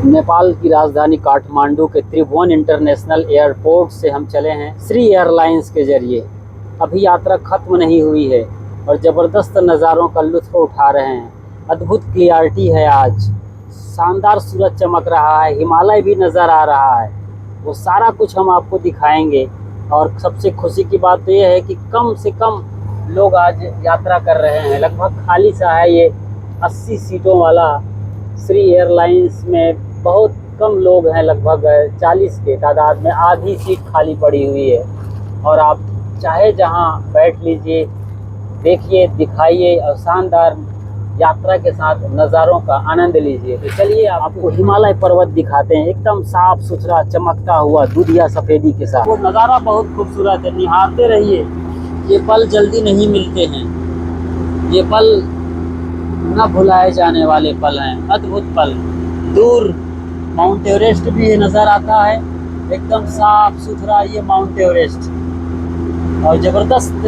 नेपाल की राजधानी काठमांडू के त्रिभुवन इंटरनेशनल एयरपोर्ट से हम चले हैं श्री एयरलाइंस के जरिए। अभी यात्रा खत्म नहीं हुई है और ज़बरदस्त नज़ारों का लुत्फ़ उठा रहे हैं। अद्भुत क्लियरिटी है आज, शानदार सूरज चमक रहा है, हिमालय भी नज़र आ रहा है। वो सारा कुछ हम आपको दिखाएंगे। और सबसे खुशी की बात तो ये है कि कम से कम लोग आज यात्रा कर रहे हैं। लगभग खाली सा है ये 80 सीटों वाला श्री एयरलाइंस में। बहुत कम लोग हैं, लगभग 40 के तादाद में। आधी सीट खाली पड़ी हुई है और आप चाहे जहां बैठ लीजिए, देखिए, दिखाइए और शानदार यात्रा के साथ नज़ारों का आनंद लीजिए। तो चलिए आपको हिमालय पर्वत दिखाते हैं, एकदम साफ सुथरा चमकता हुआ दूधिया सफ़ेदी के साथ। वो नज़ारा बहुत खूबसूरत है, निहारते रहिए। ये पल जल्दी नहीं मिलते हैं, ये पल न भुलाए जाने वाले पल हैं, अद्भुत पल। दूर माउंट एवरेस्ट भी नज़र आता है, एकदम साफ सुथरा ये माउंट एवरेस्ट। और ज़बरदस्त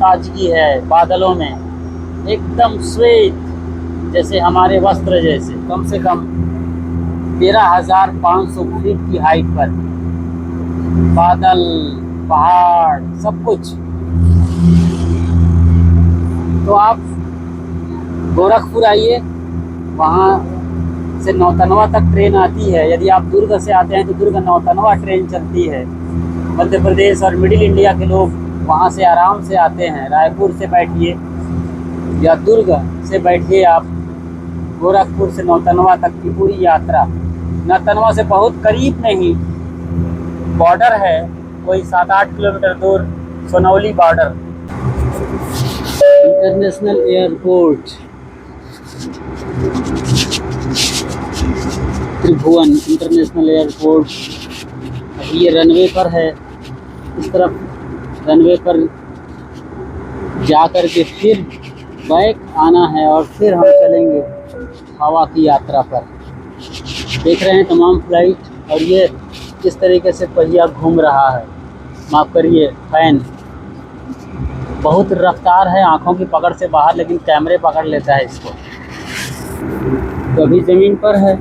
ताजगी है बादलों में, एकदम श्वेत, जैसे हमारे वस्त्र जैसे। कम से कम 13,500 फीट की हाइट पर बादल, पहाड़, सब कुछ। तो आप गोरखपुर आइए, वहाँ से नौतनवा तक ट्रेन आती है। यदि आप दुर्ग से आते हैं तो दुर्ग नौतनवा ट्रेन चलती है। मध्य प्रदेश और मिडिल इंडिया के लोग वहाँ से आराम से आते हैं। रायपुर से बैठिए या दुर्ग से बैठिए आप, गोरखपुर से नौतनवा तक की पूरी यात्रा। नौतनवा से बहुत करीब नहीं, बॉर्डर है, कोई 7-8 किलोमीटर दूर सोनौली बॉर्डर। इंटरनेशनल एयरपोर्ट त्रिभुवन इंटरनेशनल एयरपोर्ट। अभी ये रनवे पर है। इस तरफ रनवे पर जा कर के फिर बैक आना है और फिर हम चलेंगे हवा की यात्रा पर। देख रहे हैं तमाम फ्लाइट, और ये किस तरीके से पहिया घूम रहा है, माफ़ करिए, फैन। बहुत रफ्तार है, आँखों की पकड़ से बाहर, लेकिन कैमरे पकड़ लेता है इसको। तो अभी ज़मीन पर है,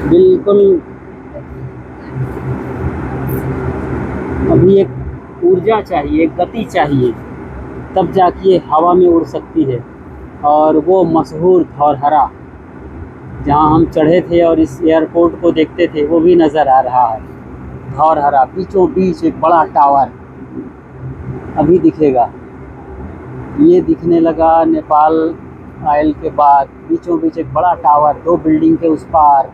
बिल्कुल। अभी एक ऊर्जा चाहिए, एक गति चाहिए, तब जाके ये हवा में उड़ सकती है। और वो मशहूर धौरहरा, जहाँ हम चढ़े थे और इस एयरपोर्ट को देखते थे, वो भी नज़र आ रहा है। धौरहरा, बीचों बीच एक बड़ा टावर अभी दिखेगा। ये दिखने लगा नेपाल आयल के बाद। बीचों बीच एक बड़ा टावर, 2 बिल्डिंग के उस पार।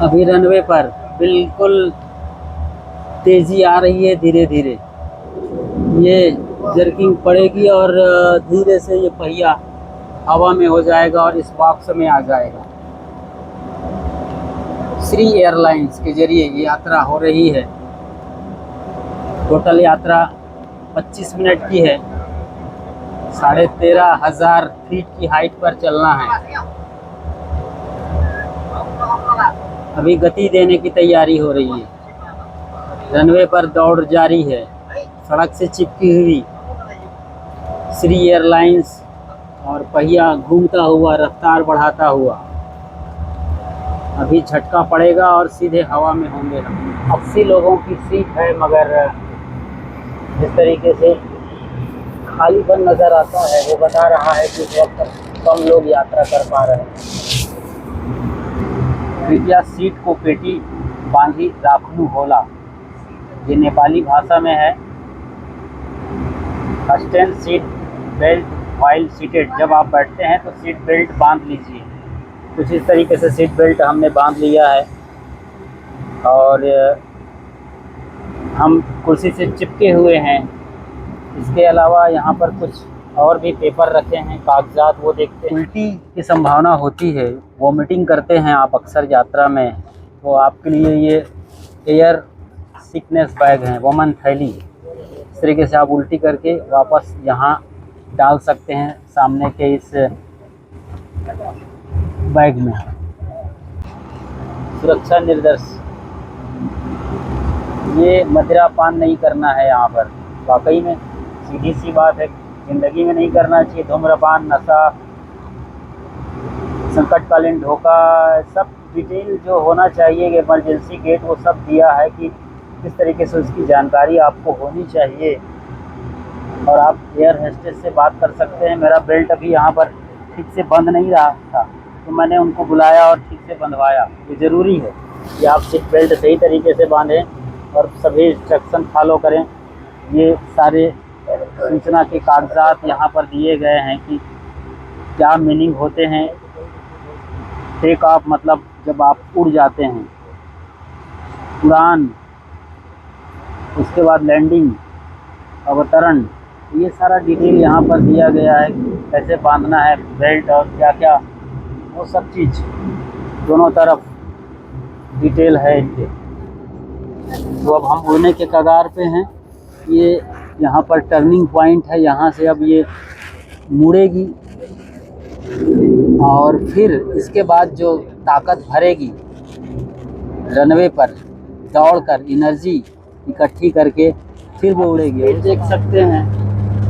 अभी रनवे पर बिल्कुल तेज़ी आ रही है, धीरे धीरे ये जर्किंग पड़ेगी और धीरे से ये पहिया हवा में हो जाएगा और इस बॉक्स में आ जाएगा। श्री एयरलाइंस के जरिए ये यात्रा हो रही है। टोटल यात्रा 25 मिनट की है। 13,500 फीट की हाइट पर चलना है। अभी गति देने की तैयारी हो रही है। रनवे पर दौड़ जारी है, सड़क से चिपकी हुई श्री एयरलाइंस, और पहिया घूमता हुआ, रफ्तार बढ़ाता हुआ। अभी झटका पड़ेगा और सीधे हवा में होंगे हम। 80 लोगों की सीट है, मगर जिस तरीके से खालीपन नज़र आता है वो बता रहा है कि इस वक्त कम लोग यात्रा कर पा रहे हैं। कृपया सीट को पेटी बांधी राखलू होला, ये नेपाली भाषा में है। First seat belt while seated, जब आप बैठते हैं तो सीट बेल्ट बांध लीजिए। कुछ इस तरीके से सीट बेल्ट हमने बांध लिया है और हम कुर्सी से चिपके हुए हैं। इसके अलावा यहाँ पर कुछ और भी पेपर रखे हैं, कागजात, वो देखते हैं। उल्टी की संभावना होती है, वॉमिटिंग करते हैं आप अक्सर यात्रा में, तो आपके लिए ये एयर सिकनेस बैग हैं, वमन थैली। इस तरीके से आप उल्टी करके वापस यहाँ डाल सकते हैं, सामने के इस बैग में। सुरक्षा निर्देश, ये मदिरा पान नहीं करना है यहाँ पर। वाकई में सीधी सी बात है, ज़िंदगी में नहीं करना चाहिए धूम्रपान, नशा। संकटकालीन ढोका, सब डिटेल जो होना चाहिए, इमरजेंसी गेट, वो सब दिया है कि किस तरीके से उसकी जानकारी आपको होनी चाहिए। और आप एयर होस्टेस से बात कर सकते हैं। मेरा बेल्ट अभी यहाँ पर ठीक से बंध नहीं रहा था, तो मैंने उनको बुलाया और ठीक से बंधवाया। ये ज़रूरी है कि आप सीट बेल्ट सही तरीके से बांधें और सभी इंस्ट्रक्शन फॉलो करें। ये सारे सूचना के कागजात यहाँ पर दिए गए हैं कि क्या मीनिंग होते हैं। टेक ऑफ मतलब जब आप उड़ जाते हैं, उड़ान, उसके बाद लैंडिंग, अवतरण, ये सारा डिटेल यहाँ पर दिया गया है कि कैसे बांधना है बेल्ट और क्या क्या, वो सब चीज़ दोनों तरफ डिटेल है इनके। तो अब हम उड़ने के कगार पे हैं। ये यहाँ पर टर्निंग पॉइंट है, यहाँ से अब ये मुड़ेगी और फिर इसके बाद जो ताकत भरेगी रनवे पर दौड़कर, एनर्जी इकट्ठी करके फिर वो उड़ेगी। देख सकते हैं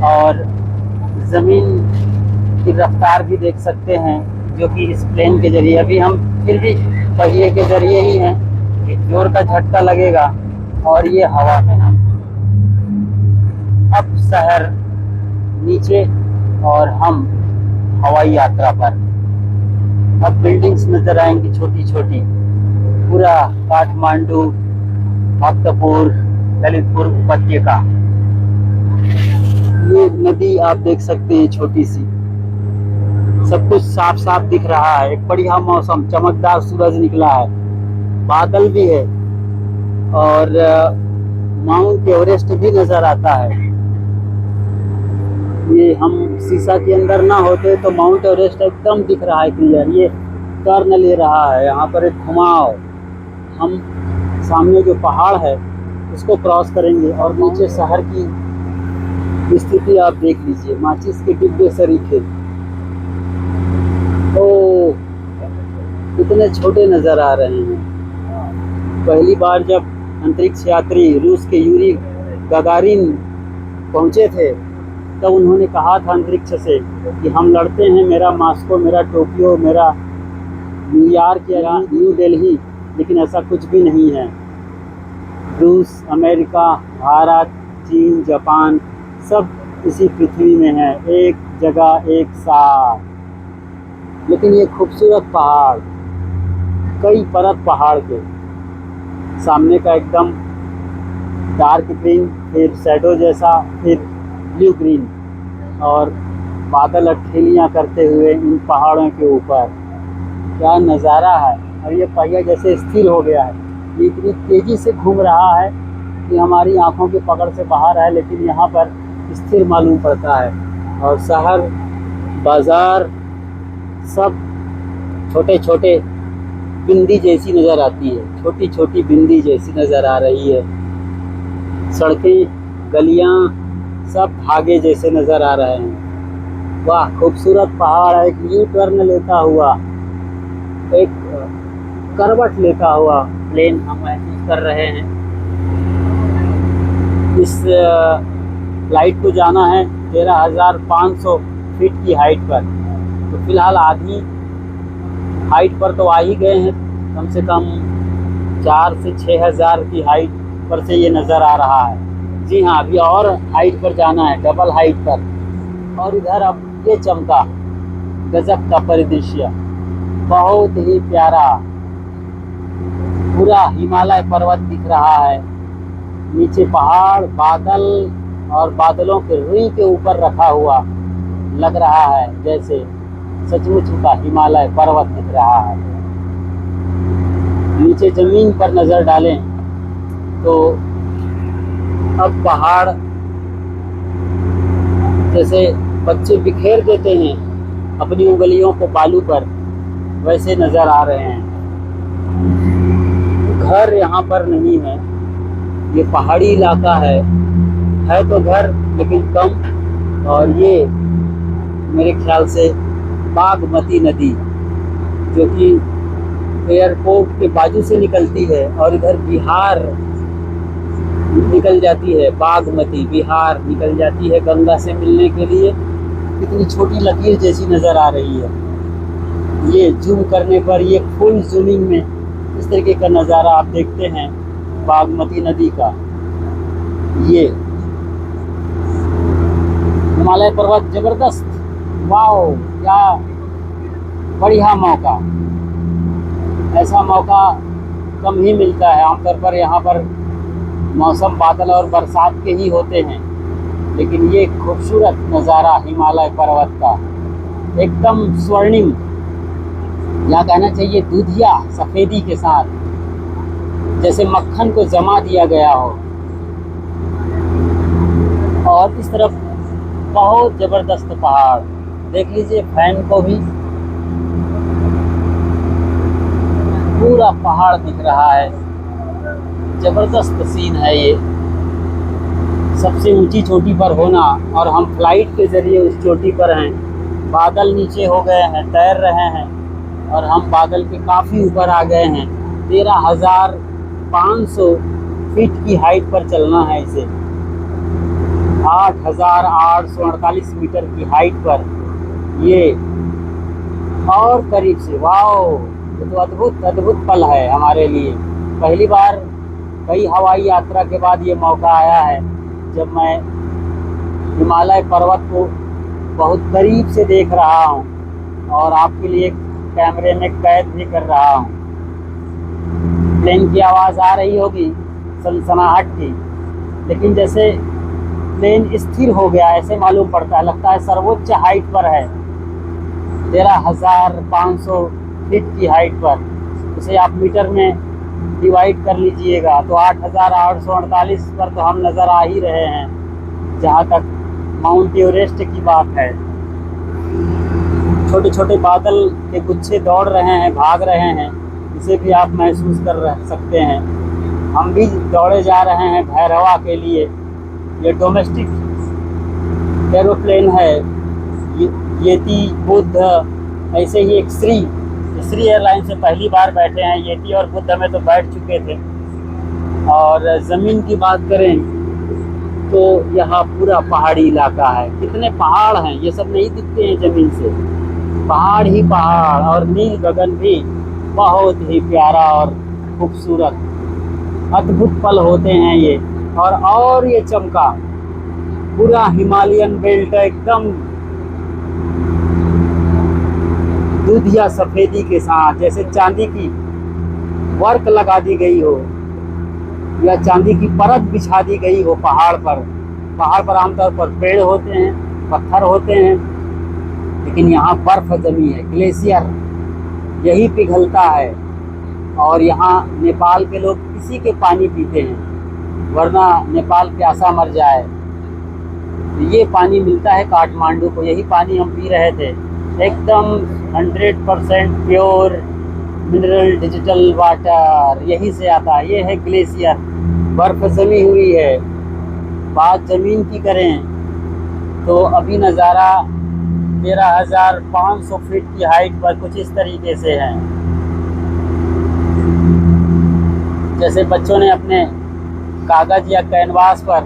और ज़मीन की रफ्तार भी देख सकते हैं, जो कि इस प्लेन के ज़रिए, अभी हम फिर भी पहिए के ज़रिए ही हैं, जोर का झटका लगेगा और ये हवा में हम अब शहर नीचे और हम हवाई यात्रा पर। अब बिल्डिंग्स नज़र आएंगी छोटी छोटी, पूरा काठमांडू, भक्तपुर, ललितपुर उपत्यका। ये नदी आप देख सकते हैं छोटी सी, सब कुछ साफ साफ दिख रहा है। एक बढ़िया मौसम, चमकदार सूरज निकला है, बादल भी है और माउंट एवरेस्ट भी नजर आता है। ये हम शीशा के अंदर ना होते तो माउंट एवरेस्ट एकदम दिख रहा है क्लियर। ये टर्न ले रहा है, यहाँ पर एक घुमाव, हम सामने जो पहाड़ है उसको क्रॉस करेंगे और नीचे शहर की स्थिति आप देख लीजिए, माचिस के डिब्बे सरीखे, ओ कितने छोटे नज़र आ रहे हैं। पहली बार जब अंतरिक्ष यात्री रूस के यूरी गगारिन पहुँचे थे, तब उन्होंने कहा था अंतरिक्ष से कि हम लड़ते हैं, मेरा मॉस्को, मेरा टोक्यो, मेरा न्यूयॉर्क या न्यू दिल्ली, लेकिन ऐसा कुछ भी नहीं है। रूस, अमेरिका, भारत, चीन, जापान, सब इसी पृथ्वी में है, एक जगह एक साथ। लेकिन ये खूबसूरत पहाड़, कई परत पहाड़ के सामने का एकदम डार्क ग्रीन, फिर शैडो जैसा, फिर ब्लू ग्रीन, और बादल अठेलियाँ करते हुए इन पहाड़ों के ऊपर, क्या नज़ारा है। और ये पहिया जैसे स्थिर हो गया है, ये इतनी तेज़ी से घूम रहा है कि हमारी आंखों की पकड़ से बाहर है, लेकिन यहाँ पर स्थिर मालूम पड़ता है। और शहर, बाज़ार, सब छोटे छोटे बिंदी जैसी नज़र आती है, छोटी छोटी बिंदी जैसी नज़र आ रही है। सड़कें, गलियाँ, सब धागे जैसे नज़र आ रहे हैं। वाह, खूबसूरत पहाड़ है। एक यू टर्न लेता हुआ, एक करवट लेता हुआ प्लेन हम महसूस कर रहे हैं। इस फ्लाइट को जाना है 13,500 फीट की हाइट पर, तो फिलहाल आधी हाइट पर तो आ ही गए हैं, कम से कम 4 से 6,000 की हाइट पर से ये नज़र आ रहा है। जी हाँ, अभी और हाइट पर जाना है, डबल हाइट पर। और इधर अब ये चमका, गजब का परिदृश्य, बहुत ही प्यारा, पूरा हिमालय पर्वत दिख रहा है, नीचे पहाड़, बादल, और बादलों के रुई के ऊपर रखा हुआ लग रहा है जैसे सचमुच का हिमालय पर्वत दिख रहा है। नीचे जमीन पर नज़र डालें तो अब पहाड़ जैसे बच्चे बिखेर देते हैं अपनी उंगलियों को बालू पर, वैसे नज़र आ रहे हैं। घर यहाँ पर नहीं है, ये पहाड़ी इलाका है तो घर लेकिन कम। और ये मेरे ख्याल से बागमती नदी, जो कि एयरपोर्ट के बाजू से निकलती है और इधर बिहार निकल जाती है, बागमती बिहार निकल जाती है गंगा से मिलने के लिए। कितनी छोटी लकीर जैसी नज़र आ रही है। ये जूम करने पर ये फुल जूमिंग में इस तरीके का नज़ारा आप देखते हैं बागमती नदी का। ये हिमालय पर्वत जबरदस्त, वाओ क्या बढ़िया मौका। ऐसा मौका कम ही मिलता है। आमतौर पर यहाँ पर मौसम बादल और बरसात के ही होते हैं, लेकिन ये खूबसूरत नज़ारा हिमालय पर्वत का एकदम स्वर्णिम, या कहना चाहिए दूधिया सफ़ेदी के साथ, जैसे मक्खन को जमा दिया गया हो। और इस तरफ बहुत ज़बरदस्त पहाड़, देख लीजिए फैन को भी, पूरा पहाड़ दिख रहा है। ज़बरदस्त सीन है ये। सबसे ऊंची चोटी पर होना, और हम फ्लाइट के ज़रिए उस चोटी पर हैं। बादल नीचे हो गए हैं, तैर रहे हैं, और हम बादल के काफ़ी ऊपर आ गए हैं। 13,500 फीट की हाइट पर चलना है इसे। 8,848 मीटर की हाइट पर ये, और करीब से, वाओ ये तो अद्भुत अद्भुत पल है हमारे लिए। पहली बार कई हवाई यात्रा के बाद ये मौका आया है जब मैं हिमालय पर्वत को बहुत करीब से देख रहा हूँ और आपके लिए कैमरे में कैद भी कर रहा हूँ। प्लेन की आवाज़ आ रही होगी, सनसनाहट की, लेकिन जैसे प्लेन स्थिर हो गया ऐसे मालूम पड़ता है। लगता है सर्वोच्च हाइट पर है, 13,500 फीट की हाइट पर। उसे आप मीटर में डिवाइड कर लीजिएगा तो 8,848 पर तो हम नज़र आ ही रहे हैं, जहाँ तक माउंट एवरेस्ट की बात है। छोटे छोटे बादल के गुच्छे दौड़ रहे हैं, भाग रहे हैं, इसे भी आप महसूस कर सकते हैं। हम भी दौड़े जा रहे हैं भैरवा के लिए। ये डोमेस्टिक एरोप्लेन है, येती, बुद्ध, ऐसे ही एक श्री एयरलाइन से पहली बार बैठे हैं। येती और बुद्ध में तो बैठ चुके थे। और ज़मीन की बात करें तो यहाँ पूरा पहाड़ी इलाका है। कितने पहाड़ हैं, ये सब नहीं दिखते हैं ज़मीन से, पहाड़ ही पहाड़, और नील गगन भी बहुत ही प्यारा और खूबसूरत। अद्भुत पल होते हैं ये। और ये चमका पूरा हिमालयन बेल्ट एकदम दूधिया सफ़ेदी के साथ, जैसे चांदी की वर्क लगा दी गई हो या चांदी की परत बिछा दी गई हो पहाड़ पर। पहाड़ पर आमतौर पर पेड़ होते हैं, पत्थर होते हैं, लेकिन यहाँ बर्फ़ जमी है, ग्लेशियर, यही पिघलता है। और यहाँ नेपाल के लोग इसी के पानी पीते हैं, वरना नेपाल प्यासा मर जाए। ये पानी मिलता है काठमांडू को, यही पानी हम पी रहे थे। एकदम 100% प्योर मिनरल डिजिटल वाटर यहीं से आता है। ये है ग्लेशियर, बर्फ़ जमी हुई है। बात ज़मीन की करें तो अभी नज़ारा 13,500 फीट की हाइट पर कुछ इस तरीके से है, जैसे बच्चों ने अपने कागज़ या कैनवास पर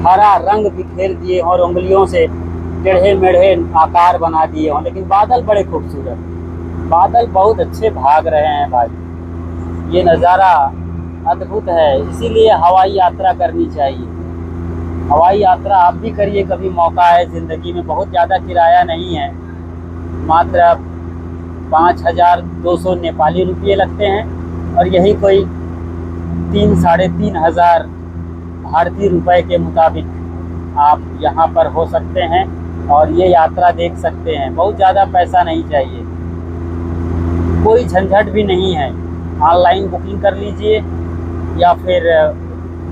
हरा रंग बिखेर दिए और उंगलियों से टेढ़े मेढ़े आकार बना दिए हों। लेकिन बादल बड़े खूबसूरत, बादल बहुत अच्छे भाग रहे हैं भाई। ये नज़ारा अद्भुत है, इसीलिए हवाई यात्रा करनी चाहिए। हवाई यात्रा आप भी करिए कभी मौका है ज़िंदगी में। बहुत ज़्यादा किराया नहीं है, मात्र 5,200 नेपाली रुपये लगते हैं, और यही कोई 3-3.5 हज़ार भारतीय रुपए के मुताबिक आप यहाँ पर हो सकते हैं और ये यात्रा देख सकते हैं। बहुत ज़्यादा पैसा नहीं चाहिए, कोई झंझट भी नहीं है। ऑनलाइन बुकिंग कर लीजिए या फिर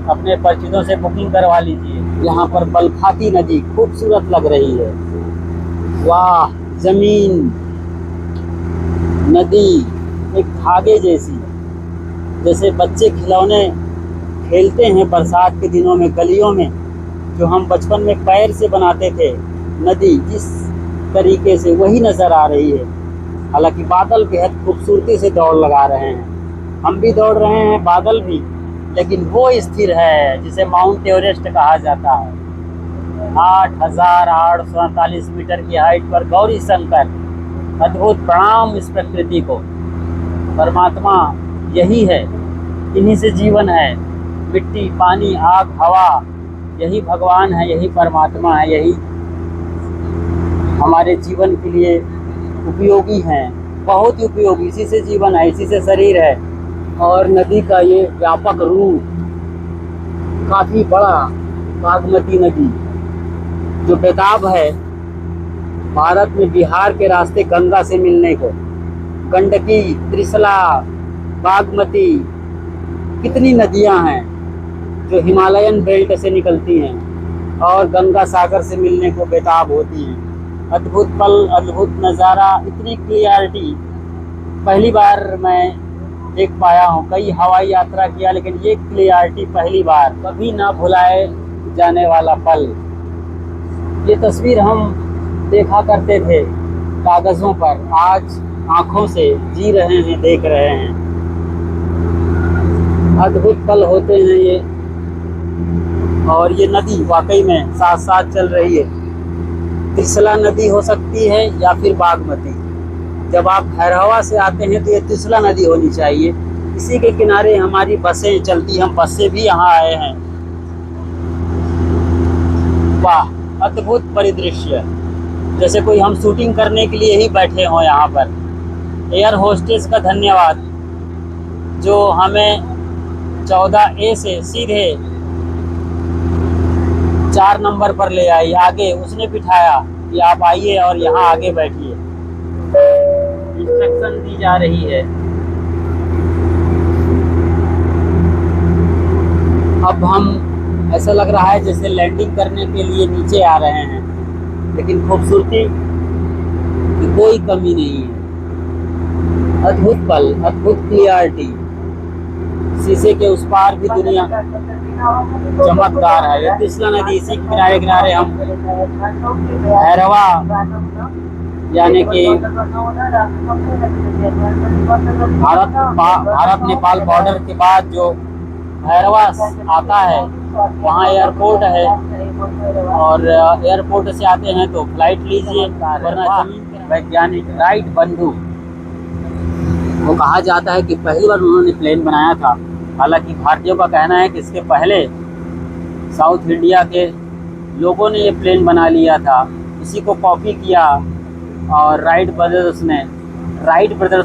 अपने परिचितों से बुकिंग करवा लीजिए। यहाँ पर बलखाती नदी खूबसूरत लग रही है। वाह, ज़मीन, नदी एक धागे जैसी, जैसे बच्चे खिलौने खेलते हैं बरसात के दिनों में गलियों में, जो हम बचपन में पैर से बनाते थे। नदी जिस तरीके से, वही नज़र आ रही है। हालांकि बादल बेहद खूबसूरती से दौड़ लगा रहे हैं, हम भी दौड़ रहे हैं, बादल भी, लेकिन वो स्थिर है जिसे माउंट एवरेस्ट कहा जाता है। 8,848 मीटर की हाइट पर गौरी शंकर अद्भुत प्रणाम इस प्रकृति को। परमात्मा यही है, इन्हीं से जीवन है। मिट्टी, पानी, आग, हवा, यही भगवान है, यही परमात्मा है, यही हमारे जीवन के लिए उपयोगी हैं, बहुत ही उपयोगी। इसी से जीवन है, इसी से शरीर है। और नदी का ये व्यापक रूप, काफ़ी बड़ा बागमती नदी जो बेताब है भारत में बिहार के रास्ते गंगा से मिलने को। गंडकी, त्रिशला, बागमती, कितनी नदियां हैं जो हिमालयन बेल्ट से निकलती हैं और गंगा सागर से मिलने को बेताब होती हैं। अद्भुत पल, अद्भुत नज़ारा, इतनी क्लियरिटी पहली बार मैं देख पाया हूँ। कई हवाई यात्रा किया, लेकिन ये क्लियरिटी पहली बार, कभी ना भुलाए जाने वाला पल। ये तस्वीर हम देखा करते थे कागज़ों पर, आज आँखों से जी रहे हैं, देख रहे हैं। अद्भुत पल होते हैं ये। और ये नदी वाकई में साथ साथ चल रही है। त्रिशला नदी हो सकती है या फिर बागमती। जब आप भैरवा से आते हैं तो ये त्रिशला नदी होनी चाहिए। इसी के किनारे हमारी बसें चलती, हम बस से भी यहाँ आए हैं। वाह, अद्भुत परिदृश्य, जैसे कोई हम शूटिंग करने के लिए ही बैठे हों यहाँ पर। एयर होस्टेस का धन्यवाद जो हमें 14A से सीधे 4 नंबर पर ले आई। आगे उसने बिठाया कि आप आइए और यहाँ आगे बैठिए। इंस्ट्रक्शन दी जा रही है। अब हम, ऐसा लग रहा है जैसे लैंडिंग करने के लिए नीचे आ रहे हैं, लेकिन खूबसूरती की कोई कमी नहीं है। अद्भुत पल, अद्भुत क्लियरिटी। शीशे के उस पार भी दुनिया चमकदार है। ये त्रिशला नदी, इसी किनारे किनारे हम भैरवा यानी कि भारत नेपाल बॉर्डर के बाद जो भैरवा आता है वहाँ एयरपोर्ट है, और एयरपोर्ट से आते हैं तो फ्लाइट लीजिए, वरना वैज्ञानिक राइट बंधु वो कहा जाता है कि पहली बार उन्होंने प्लेन बनाया था। हालांकि भारतीयों का कहना है कि इसके पहले साउथ इंडिया के लोगों ने ये प्लेन बना लिया था, इसी को कॉपी किया। और राइट ब्रदर्स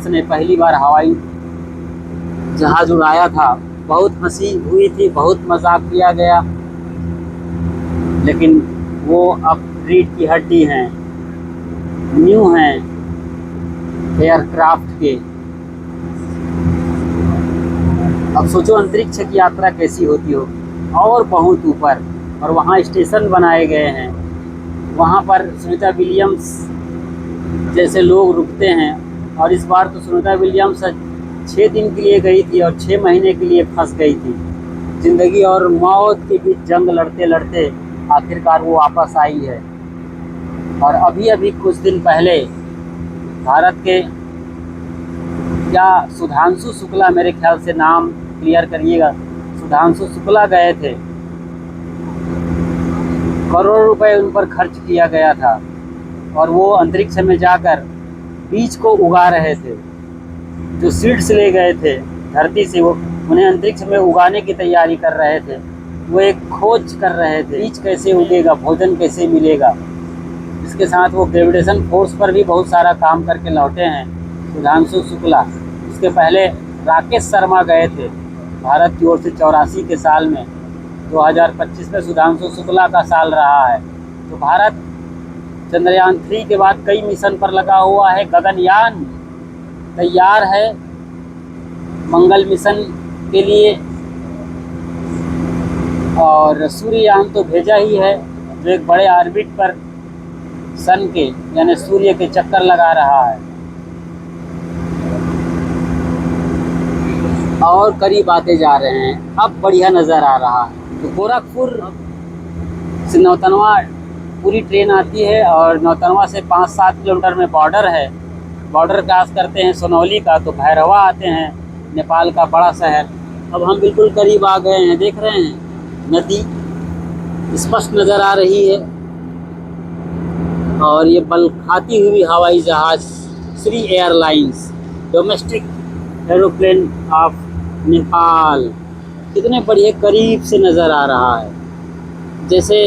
ने पहली बार हवाई जहाज़ उड़ाया था। बहुत हंसी हुई थी, बहुत मजाक किया गया, लेकिन वो अब रीढ़ की हड्डी हैं, न्यू हैं एयरक्राफ्ट के। अब सोचो अंतरिक्ष की यात्रा कैसी होती हो, और बहुत ऊपर, और वहाँ स्टेशन बनाए गए हैं। वहाँ पर सुनीता विलियम्स जैसे लोग रुकते हैं। और इस बार तो सुनीता विलियम्स 6 दिन के लिए गई थी और 6 महीने के लिए फंस गई थी। ज़िंदगी और मौत के बीच जंग लड़ते लड़ते आखिरकार वो वापस आई है। और अभी अभी कुछ दिन पहले भारत के, क्या सुधांशु शुक्ला, मेरे ख्याल से नाम क्लियर करिएगा, सुधांशु शुक्ला गए थे। करोड़ों रुपए उन पर खर्च किया गया था और वो अंतरिक्ष में जाकर बीज को उगा रहे थे। जो सीड्स ले गए थे धरती से, वो उन्हें अंतरिक्ष में उगाने की तैयारी कर रहे थे। वो एक खोज कर रहे थे, बीज कैसे उगेगा, भोजन कैसे मिलेगा। इसके साथ वो ग्रेविटेशन फोर्स पर भी बहुत सारा काम करके लौटे हैं सुधांशु शुक्ला। इसके पहले राकेश शर्मा गए थे भारत की ओर से 84 के साल में। 2025 में सुधांशु शुक्ला का साल रहा है। तो भारत चंद्रयान 3 के बाद कई मिशन पर लगा हुआ है। गगनयान तैयार है मंगल मिशन के लिए, और सूर्ययान तो भेजा ही है जो एक बड़े ऑर्बिट पर सन के यानी सूर्य के चक्कर लगा रहा है और करीब आते जा रहे हैं। अब बढ़िया नज़र आ रहा है। तो गोरखपुर से नौतनवा पूरी ट्रेन आती है और नौतनवा से 5-7 किलोमीटर में बॉर्डर है। बॉर्डर क्रॉस करते हैं सोनौली का तो भैरवा आते हैं, नेपाल का बड़ा शहर। अब हम बिल्कुल करीब आ गए हैं, देख रहे हैं नदी स्पष्ट नज़र आ रही है। और ये बल खाती हुई हवाई जहाज़ Shri airlines domestic aeroplane of Nepal. कितने बढ़िया करीब से नज़र आ रहा है, जैसे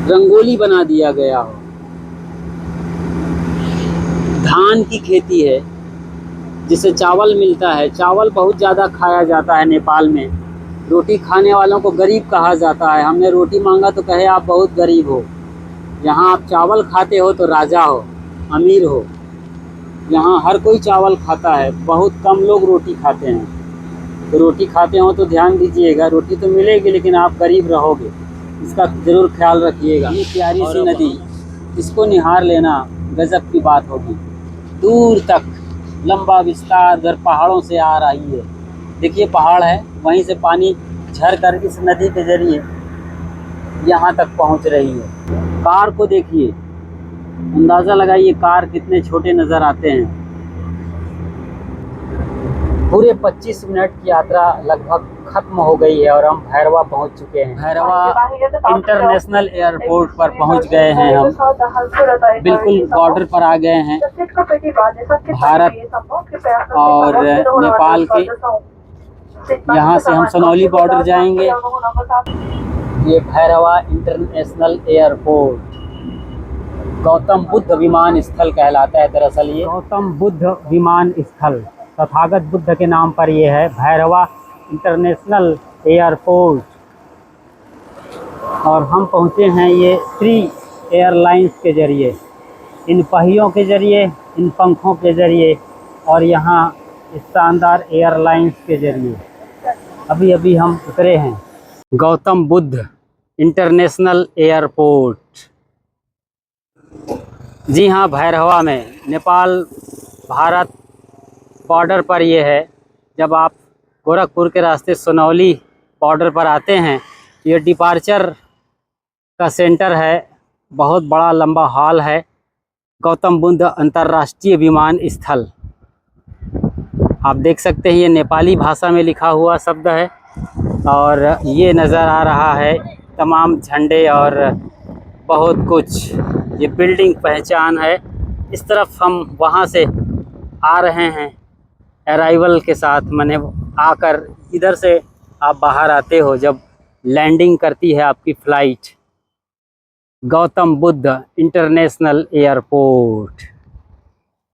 रंगोली बना दिया गया हो। धान की खेती है जिससे चावल मिलता है। चावल बहुत ज़्यादा खाया जाता है नेपाल में। रोटी खाने वालों को गरीब कहा जाता है। हमने रोटी मांगा तो कहे आप बहुत गरीब हो। यहाँ आप चावल खाते हो तो राजा हो, अमीर हो। यहाँ हर कोई चावल खाता है, बहुत कम लोग रोटी खाते हैं। तो रोटी खाते हो तो ध्यान दीजिएगा, रोटी तो मिलेगी लेकिन आप गरीब रहोगे, इसका ज़रूर ख्याल रखिएगा। ये प्यारी सी नदी, इसको निहार लेना गजब की बात होगी। दूर तक लंबा विस्तार इधर पहाड़ों से आ रही है। देखिए पहाड़ है, वहीं से पानी झर कर इस नदी के जरिए यहाँ तक पहुँच रही है। कार को देखिए, अंदाज़ा लगाइए कार कितने छोटे नज़र आते हैं। पूरे 25 मिनट की यात्रा लगभग खत्म हो गई है और हम भैरवा पहुंच चुके हैं। भैरवा इंटरनेशनल एयरपोर्ट पर पहुंच गए हैं हम, बिल्कुल बॉर्डर पर आ गए हैं। भारत और नेपाल के, यहाँ से हम सनौली बॉर्डर जाएंगे। ये भैरवा इंटरनेशनल एयरपोर्ट गौतम बुद्ध विमान स्थल कहलाता है। दरअसल ये गौतम बुद्ध विमान स्थल तथागत बुद्ध के नाम पर ये है, भैरवा इंटरनेशनल एयरपोर्ट। और हम पहुँचे हैं ये श्री एयरलाइंस के ज़रिए, इन पहियों के ज़रिए, इन पंखों के ज़रिए और यहाँ इस शानदार एयरलाइंस के ज़रिए अभी अभी हम उतरे हैं। गौतम बुद्ध इंटरनेशनल एयरपोर्ट, जी हाँ, भैरवा में, नेपाल भारत बॉर्डर पर ये है। जब आप गोरखपुर के रास्ते सनौली बॉर्डर पर आते हैं, ये डिपार्चर का सेंटर है। बहुत बड़ा लंबा हॉल है, गौतम बुद्ध अंतर्राष्ट्रीय विमान स्थल। आप देख सकते हैं ये नेपाली भाषा में लिखा हुआ शब्द है और ये नज़र आ रहा है तमाम झंडे और बहुत कुछ। ये बिल्डिंग पहचान है। इस तरफ हम वहाँ से आ रहे हैं अराइवल के साथ, मैंने आकर इधर से आप बाहर आते हो जब लैंडिंग करती है आपकी flight. Gautam Buddha international airport.